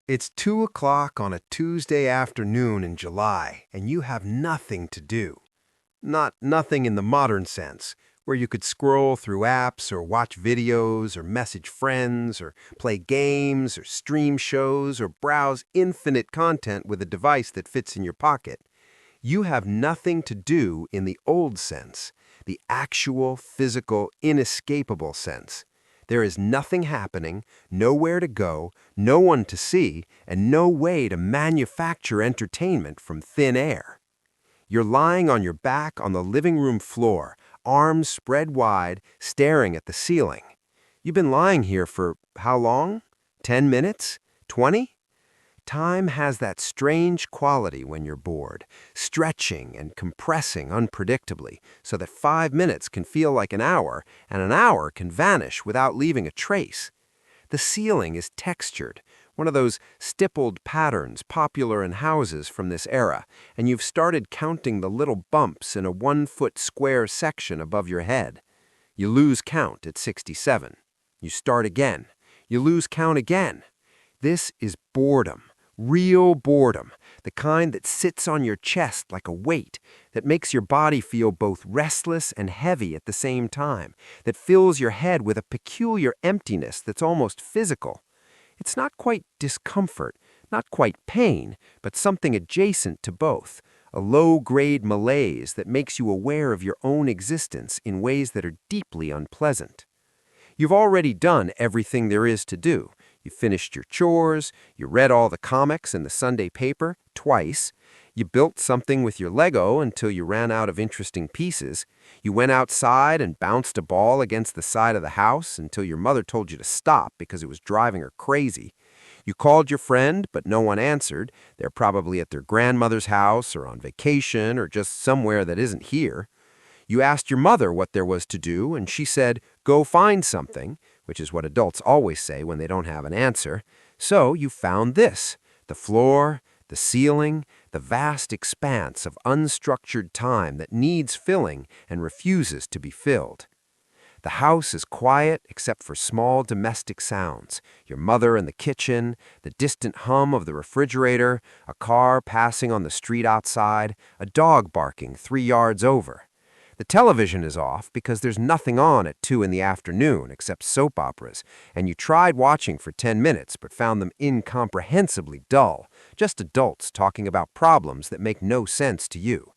It's 2 o'clock on a Tuesday afternoon in July, and you have nothing to do. Not nothing in the modern sense, where you could scroll through apps or watch videos or message friends or play games or stream shows or browse infinite content with a device that fits in your pocket. You have nothing to do in the old sense, the actual, physical, inescapable sense. There is nothing happening, nowhere to go, no one to see, and no way to manufacture entertainment from thin air. You're lying on your back on the living room floor, arms spread wide, staring at the ceiling. You've been lying here for how long? 10 minutes? 20? Time has that strange quality when you're bored, stretching and compressing unpredictably, so that 5 minutes can feel like an hour, and an hour can vanish without leaving a trace. The ceiling is textured, one of those stippled patterns popular in houses from this era, and you've started counting the little bumps in a 1-foot square section above your head. You lose count at 67. You start again. You lose count again. This is boredom. Real boredom, the kind that sits on your chest like a weight, that makes your body feel both restless and heavy at the same time, that fills your head with a peculiar emptiness that's almost physical. It's not quite discomfort, not quite pain, but something adjacent to both, a low-grade malaise that makes you aware of your own existence in ways that are deeply unpleasant. You've already done everything there is to do. You finished your chores, you read all the comics in the Sunday paper twice, you built something with your Lego until you ran out of interesting pieces, you went outside and bounced a ball against the side of the house until your mother told you to stop because it was driving her crazy. You called your friend, but no one answered. They're probably at their grandmother's house or on vacation or just somewhere that isn't here. You asked your mother what there was to do, and she said, "Go find something," which is what adults always say when they don't have an answer. So you found this, the floor, the ceiling, the vast expanse of unstructured time that needs filling and refuses to be filled. The house is quiet except for small domestic sounds, your mother in the kitchen, the distant hum of the refrigerator, a car passing on the street outside, a dog barking 3 yards over. The television is off because there's nothing on at 2 in the afternoon except soap operas, and you tried watching for 10 minutes but found them incomprehensibly dull, just adults talking about problems that make no sense to you.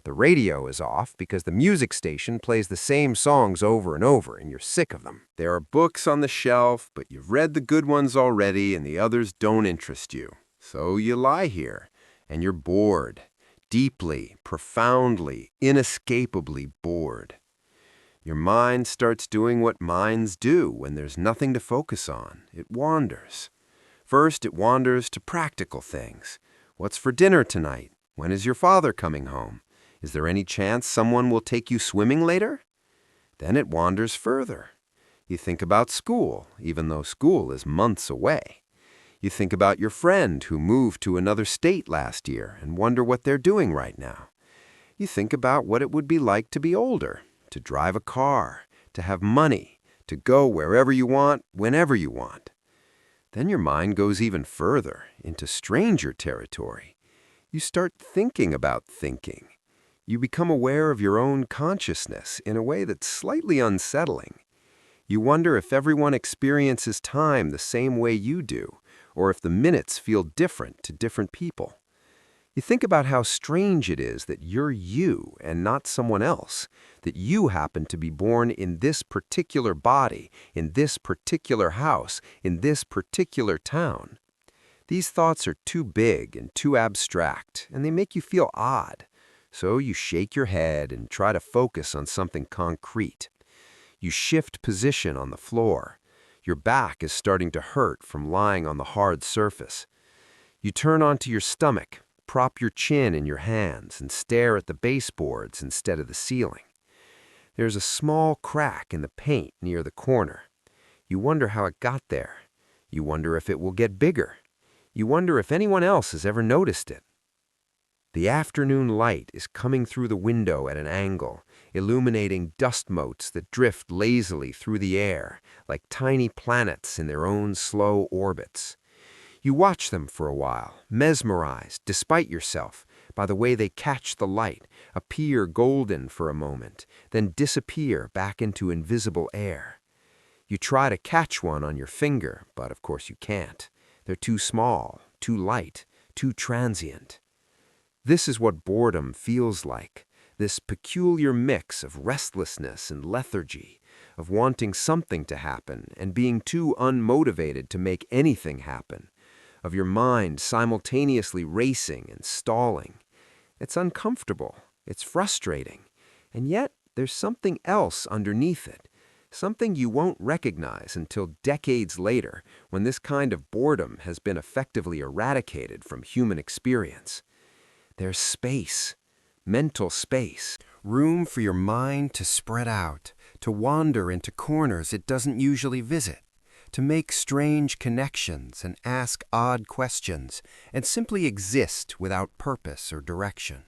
The radio is off because the music station plays the same songs over and over and you're sick of them. There are books on the shelf, but you've read the good ones already and the others don't interest you. So you lie here, and you're bored. Deeply, profoundly, inescapably bored. Your mind starts doing what minds do when there's nothing to focus on. It wanders. First, it wanders to practical things. What's for dinner tonight? When is your father coming home? Is there any chance someone will take you swimming later? Then it wanders further. You think about school, even though school is months away. You think about your friend who moved to another state last year and wonder what they're doing right now. You think about what it would be like to be older, to drive a car, to have money, to go wherever you want, whenever you want. Then your mind goes even further, into stranger territory. You start thinking about thinking. You become aware of your own consciousness in a way that's slightly unsettling. You wonder if everyone experiences time the same way you do, or if the minutes feel different to different people. You think about how strange it is that you're you and not someone else, that you happen to be born in this particular body, in this particular house, in this particular town. These thoughts are too big and too abstract, and they make you feel odd. So you shake your head and try to focus on something concrete. You shift position on the floor. Your back is starting to hurt from lying on the hard surface. You turn onto your stomach, prop your chin in your hands, and stare at the baseboards instead of the ceiling. There's a small crack in the paint near the corner. You wonder how it got there. You wonder if it will get bigger. You wonder if anyone else has ever noticed it. The afternoon light is coming through the window at an angle, illuminating dust motes that drift lazily through the air, like tiny planets in their own slow orbits. You watch them for a while, mesmerized, despite yourself, by the way they catch the light, appear golden for a moment, then disappear back into invisible air. You try to catch one on your finger, but of course you can't. They're too small, too light, too transient. This is what boredom feels like, this peculiar mix of restlessness and lethargy, of wanting something to happen and being too unmotivated to make anything happen, of your mind simultaneously racing and stalling. It's uncomfortable, it's frustrating, and yet there's something else underneath it, something you won't recognize until decades later when this kind of boredom has been effectively eradicated from human experience. There's space, mental space, room for your mind to spread out, to wander into corners it doesn't usually visit, to make strange connections and ask odd questions, and simply exist without purpose or direction.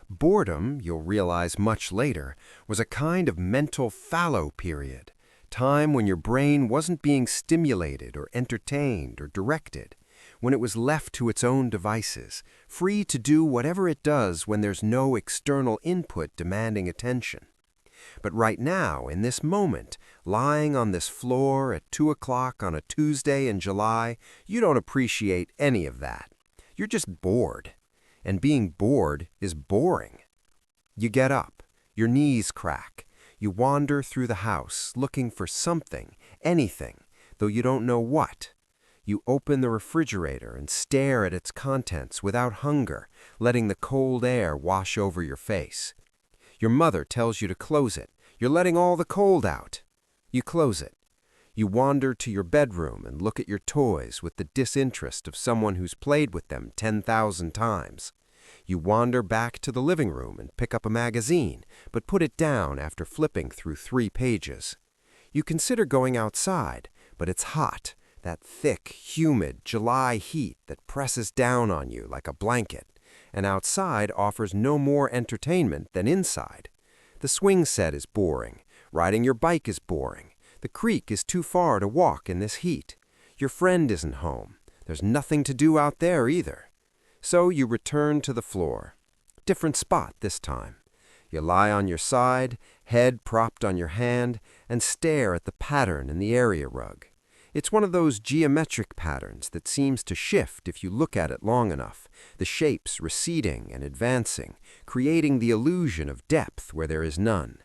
Boredom, you'll realize much later, was a kind of mental fallow period, time when your brain wasn't being stimulated or entertained or directed, when it was left to its own devices, free to do whatever it does when there's no external input demanding attention. But right now, in this moment, lying on this floor at 2 o'clock on a Tuesday in July, you don't appreciate any of that. You're just bored. And being bored is boring. You get up, your knees crack, you wander through the house looking for something, anything, though you don't know what. You open the refrigerator and stare at its contents without hunger, letting the cold air wash over your face. Your mother tells you to close it. You're letting all the cold out. You close it. You wander to your bedroom and look at your toys with the disinterest of someone who's played with them 10,000 times. You wander back to the living room and pick up a magazine, but put it down after flipping through 3 pages. You consider going outside, but it's hot, that thick, humid July heat that presses down on you like a blanket, and outside offers no more entertainment than inside. The swing set is boring. Riding your bike is boring. The creek is too far to walk in this heat. Your friend isn't home. There's nothing to do out there either. So you return to the floor. Different spot this time. You lie on your side, head propped on your hand, and stare at the pattern in the area rug. It's one of those geometric patterns that seems to shift if you look at it long enough, the shapes receding and advancing, creating the illusion of depth where there is none.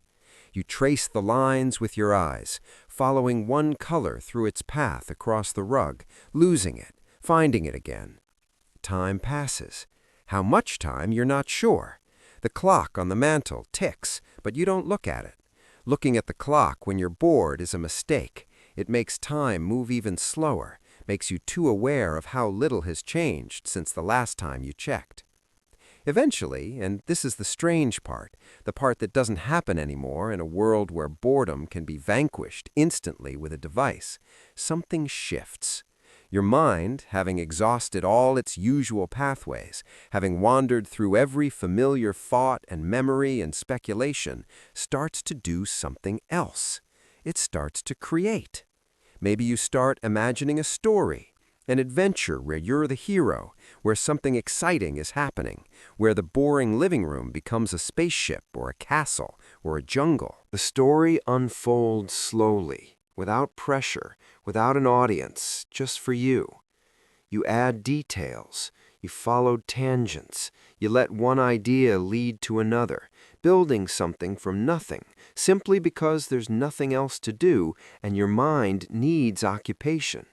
You trace the lines with your eyes, following one color through its path across the rug, losing it, finding it again. Time passes. How much time, you're not sure. The clock on the mantel ticks, but you don't look at it. Looking at the clock when you're bored is a mistake. It makes time move even slower, makes you too aware of how little has changed since the last time you checked. Eventually, and this is the strange part, the part that doesn't happen anymore in a world where boredom can be vanquished instantly with a device, something shifts. Your mind, having exhausted all its usual pathways, having wandered through every familiar thought and memory and speculation, starts to do something else. It starts to create. Maybe you start imagining a story, an adventure where you're the hero, where something exciting is happening, where the boring living room becomes a spaceship or a castle or a jungle. The story unfolds slowly, without pressure, without an audience, just for you. You add details, you follow tangents, you let one idea lead to another, building something from nothing, simply because there's nothing else to do and your mind needs occupation.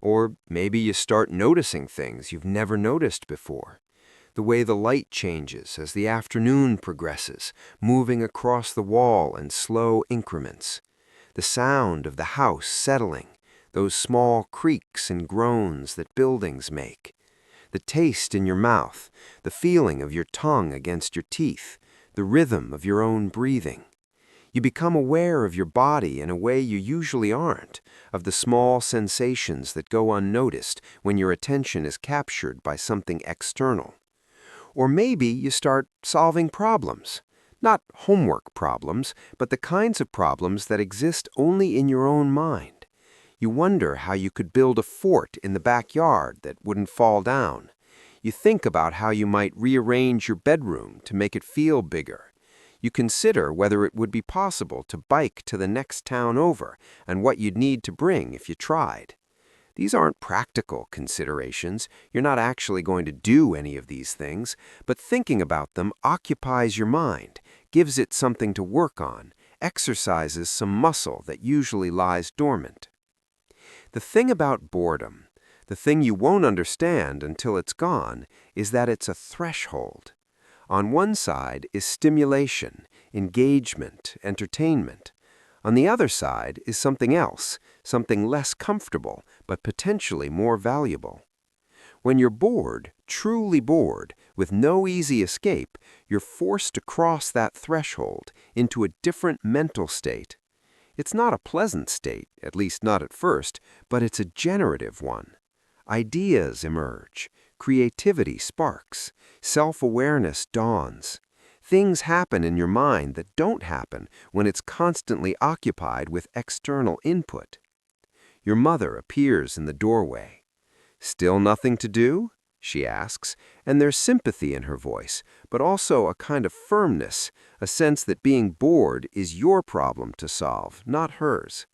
Or maybe you start noticing things you've never noticed before. The way the light changes as the afternoon progresses, moving across the wall in slow increments. The sound of the house settling, those small creaks and groans that buildings make. The taste in your mouth, the feeling of your tongue against your teeth, the rhythm of your own breathing. You become aware of your body in a way you usually aren't, of the small sensations that go unnoticed when your attention is captured by something external. Or maybe you start solving problems. Not homework problems, but the kinds of problems that exist only in your own mind. You wonder how you could build a fort in the backyard that wouldn't fall down. You think about how you might rearrange your bedroom to make it feel bigger. You consider whether it would be possible to bike to the next town over and what you'd need to bring if you tried. These aren't practical considerations. You're not actually going to do any of these things, but thinking about them occupies your mind, gives it something to work on, exercises some muscle that usually lies dormant. The thing about boredom, the thing you won't understand until it's gone, is that it's a threshold. On one side is stimulation, engagement, entertainment. On the other side is something else, something less comfortable, but potentially more valuable. When you're bored, truly bored, with no easy escape, you're forced to cross that threshold into a different mental state. It's not a pleasant state, at least not at first, but it's a generative one. Ideas emerge, creativity sparks, self-awareness dawns. Things happen in your mind that don't happen when it's constantly occupied with external input. Your mother appears in the doorway. "Still nothing to do?" she asks, and there's sympathy in her voice, but also a kind of firmness, a sense that being bored is your problem to solve, not hers.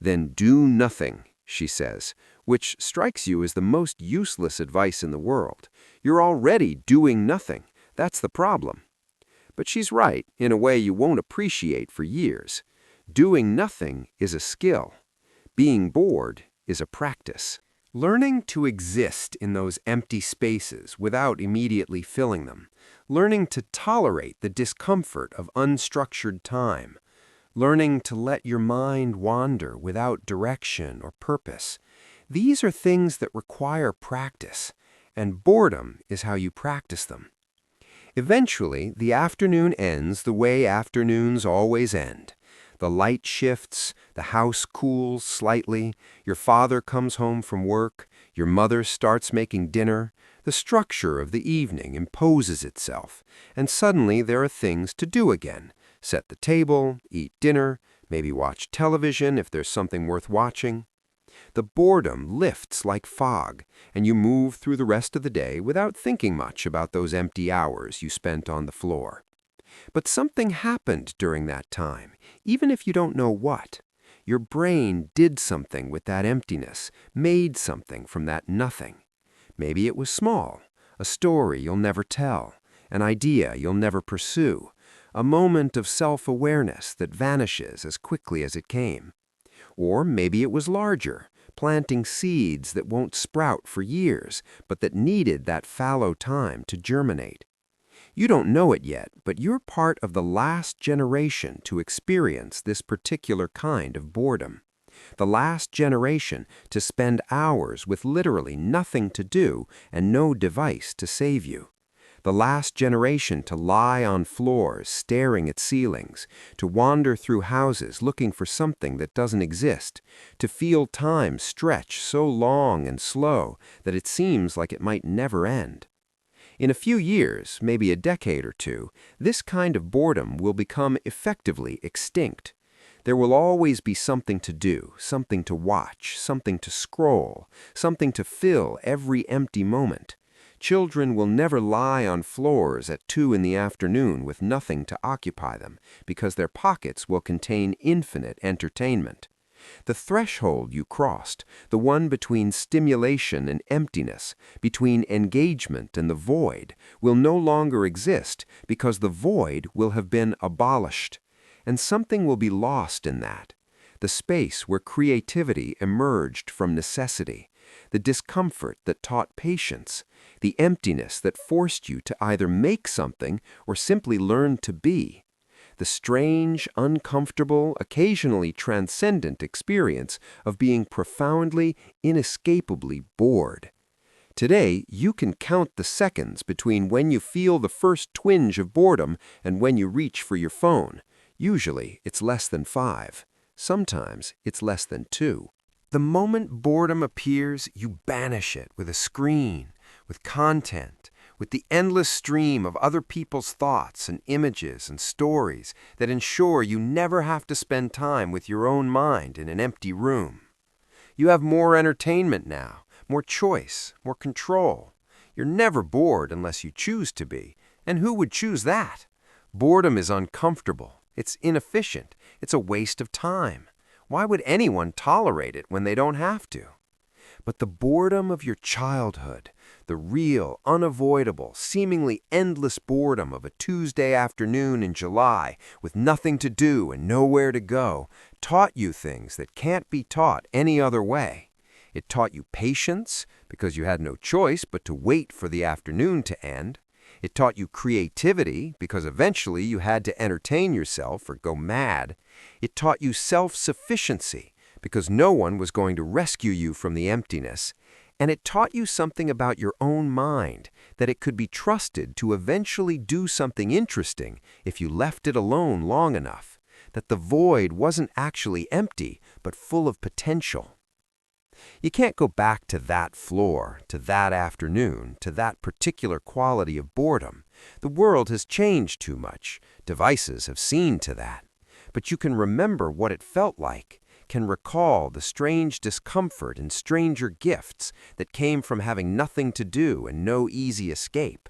"Then do nothing," she says, which strikes you as the most useless advice in the world. You're already doing nothing. That's the problem. But she's right in a way you won't appreciate for years. Doing nothing is a skill. Being bored is a practice. Learning to exist in those empty spaces without immediately filling them. Learning to tolerate the discomfort of unstructured time. Learning to let your mind wander without direction or purpose. These are things that require practice, and boredom is how you practice them. Eventually, the afternoon ends the way afternoons always end. The light shifts, the house cools slightly, your father comes home from work, your mother starts making dinner, the structure of the evening imposes itself, and suddenly there are things to do again. Set the table, eat dinner, maybe watch television if there's something worth watching. The boredom lifts like fog, and you move through the rest of the day without thinking much about those empty hours you spent on the floor. But something happened during that time, even if you don't know what. Your brain did something with that emptiness, made something from that nothing. Maybe it was small, a story you'll never tell, an idea you'll never pursue, a moment of self-awareness that vanishes as quickly as it came. Or maybe it was larger, planting seeds that won't sprout for years, but that needed that fallow time to germinate. You don't know it yet, but you're part of the last generation to experience this particular kind of boredom. The last generation to spend hours with literally nothing to do and no device to save you. The last generation to lie on floors staring at ceilings, to wander through houses looking for something that doesn't exist, to feel time stretch so long and slow that it seems like it might never end. In a few years, maybe a decade or two, this kind of boredom will become effectively extinct. There will always be something to do, something to watch, something to scroll, something to fill every empty moment. Children will never lie on floors at 2 in the afternoon with nothing to occupy them, because their pockets will contain infinite entertainment. The threshold you crossed, the one between stimulation and emptiness, between engagement and the void, will no longer exist because the void will have been abolished. And something will be lost in that. The space where creativity emerged from necessity, the discomfort that taught patience, the emptiness that forced you to either make something or simply learn to be. The strange, uncomfortable, occasionally transcendent experience of being profoundly, inescapably bored. Today, you can count the seconds between when you feel the first twinge of boredom and when you reach for your phone. Usually, it's less than 5. Sometimes, it's less than 2. The moment boredom appears, you banish it with a screen, with content, with the endless stream of other people's thoughts and images and stories that ensure you never have to spend time with your own mind in an empty room. You have more entertainment now, more choice, more control. You're never bored unless you choose to be. And who would choose that? Boredom is uncomfortable. It's inefficient. It's a waste of time. Why would anyone tolerate it when they don't have to? But the boredom of your childhood, the real, unavoidable, seemingly endless boredom of a Tuesday afternoon in July with nothing to do and nowhere to go, taught you things that can't be taught any other way. It taught you patience, because you had no choice but to wait for the afternoon to end. It taught you creativity, because eventually you had to entertain yourself or go mad. It taught you self-sufficiency, because no one was going to rescue you from the emptiness. And it taught you something about your own mind, that it could be trusted to eventually do something interesting if you left it alone long enough, that the void wasn't actually empty, but full of potential. You can't go back to that floor, to that afternoon, to that particular quality of boredom. The world has changed too much. Devices have seen to that. But you can remember what it felt like, can recall the strange discomfort and stranger gifts that came from having nothing to do and no easy escape.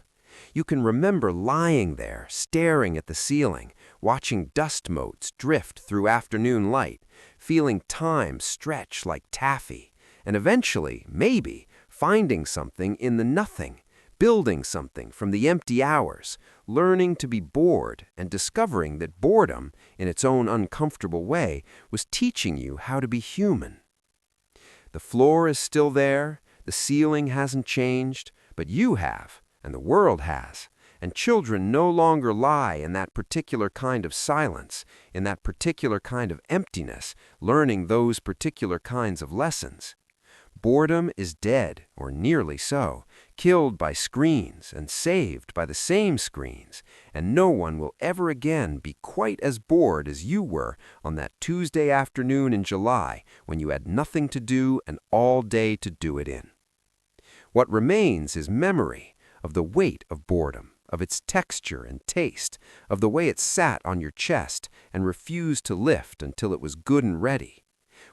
You can remember lying there, staring at the ceiling, watching dust motes drift through afternoon light, feeling time stretch like taffy, and eventually, maybe, finding something in the nothing, building something from the empty hours, learning to be bored and discovering that boredom, in its own uncomfortable way, was teaching you how to be human. The floor is still there, the ceiling hasn't changed, but you have, and the world has, and children no longer lie in that particular kind of silence, in that particular kind of emptiness, learning those particular kinds of lessons. Boredom is dead, or nearly so, killed by screens and saved by the same screens, and no one will ever again be quite as bored as you were on that Tuesday afternoon in July when you had nothing to do and all day to do it in. What remains is memory of the weight of boredom, of its texture and taste, of the way it sat on your chest and refused to lift until it was good and ready.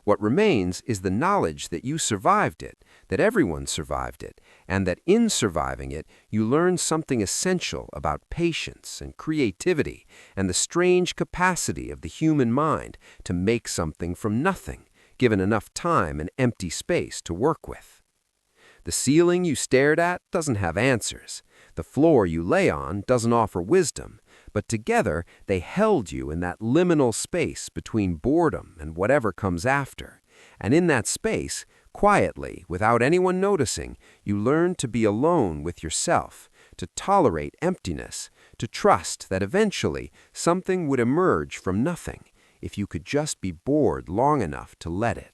What remains is the knowledge that you survived it, that everyone survived it, and that in surviving it, you learned something essential about patience and creativity and the strange capacity of the human mind to make something from nothing, given enough time and empty space to work with. The ceiling you stared at doesn't have answers. The floor you lay on doesn't offer wisdom, but together they held you in that liminal space between boredom and whatever comes after. And in that space, quietly, without anyone noticing, you learned to be alone with yourself, to tolerate emptiness, to trust that eventually something would emerge from nothing, if you could just be bored long enough to let it.